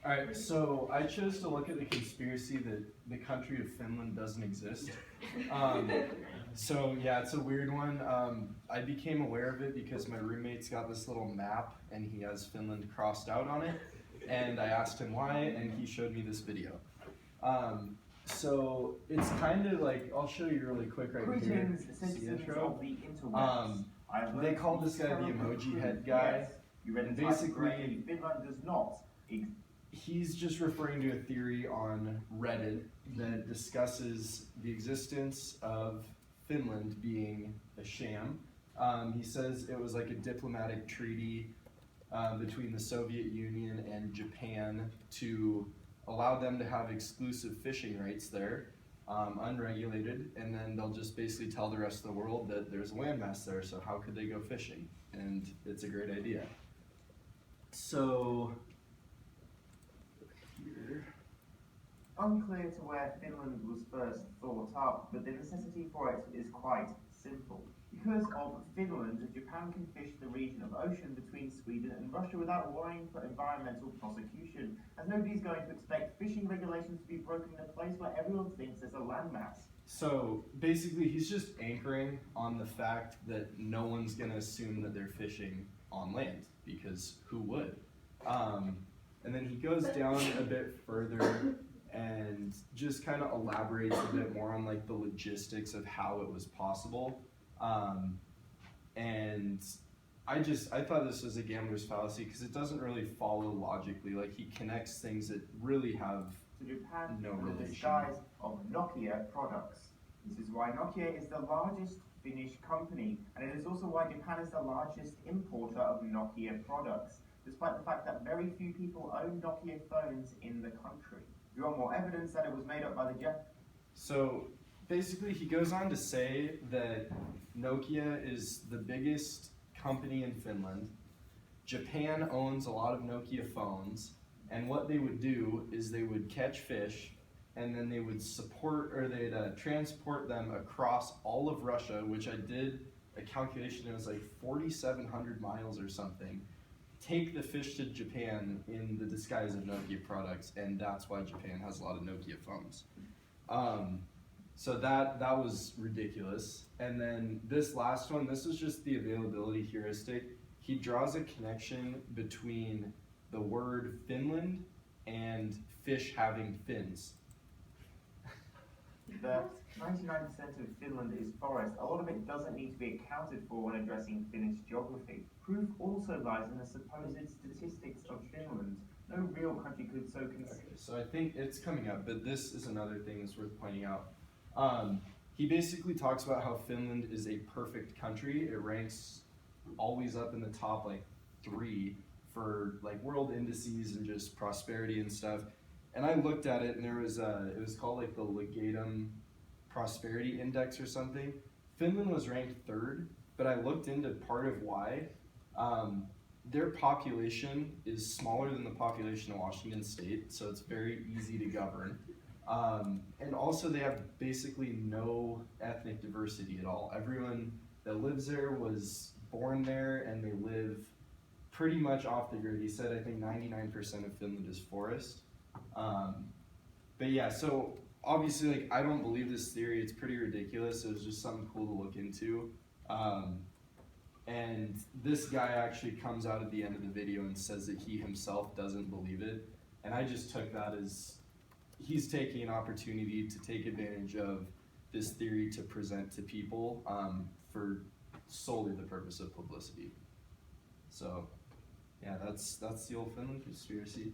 Alright, so I chose to look at the conspiracy that the country of Finland doesn't exist. So yeah, it's a weird one. I became aware of it because my roommate's got this little map and he has Finland crossed out on it. And I asked him why, and he showed me this video. So it's kind of like, I'll show you really quick right here. See intro? They called this guy the emoji head guy. And basically, Finland does not. He's just referring to a theory on Reddit that discusses the existence of Finland being a sham. He says it was like a diplomatic treaty between the Soviet Union and Japan to allow them to have exclusive fishing rights there, unregulated, and then they'll just basically tell the rest of the world that there's a landmass there, so how could they go fishing? And it's a great idea. So, here. Unclear to where Finland was first thought up, but the necessity for it is quite simple. Because of Finland, Japan can fish the region of ocean between Sweden and Russia without worrying for environmental prosecution, as nobody's going to expect fishing regulations to be broken in a place where everyone thinks there's a landmass. So basically he's just anchoring on the fact that no one's going to assume that they're fishing on land, because who would? And then he goes down a bit further and just kind of elaborates a bit more on like the logistics of how it was possible. And I thought this was a gambler's fallacy because it doesn't really follow logically. Like he connects things that really have Japan no under the relation. disguise of Nokia products. This is why Nokia is the largest Finnish company, and it is also why Japan is the largest importer of Nokia products, despite the fact that very few people own Nokia phones in the country. If you want more evidence that it was made up by the Japanese. So basically he goes on to say that Nokia is the biggest company in Finland. Japan owns a lot of Nokia phones, and what they would do is they would catch fish and then they would they'd transport them across all of Russia, which I did a calculation, it was like 4,700 miles or something. Take the fish to Japan in the disguise of Nokia products, and that's why Japan has a lot of Nokia phones. So that was ridiculous. And then this last one, this is just the availability heuristic. He draws a connection between the word Finland and fish having fins. The 99% of Finland is forest. A lot of it doesn't need to be accounted for when addressing Finnish geography. Proof also lies in the supposed statistics of Finland. No real country could so consider. Okay, so I think it's coming up, but this is another thing that's worth pointing out. He basically talks about how Finland is a perfect country. It ranks always up in the top like 3 for like world indices and just prosperity and stuff. And I looked at it, and there was it was called like the Legatum Prosperity Index or something. Finland was ranked 3rd, but I looked into part of why. Their population is smaller than the population of Washington State, so it's very easy to govern. And also they have basically no ethnic diversity at all. Everyone that lives there was born there, and they live pretty much off the grid. He said I think 99% of Finland is forest. But yeah, so obviously like I don't believe this theory, it's pretty ridiculous. It was just something cool to look into. And this guy actually comes out at the end of the video and says that he himself doesn't believe it. And I just took that as he's taking an opportunity to take advantage of this theory to present to people for solely the purpose of publicity. So yeah, that's the old Finland conspiracy.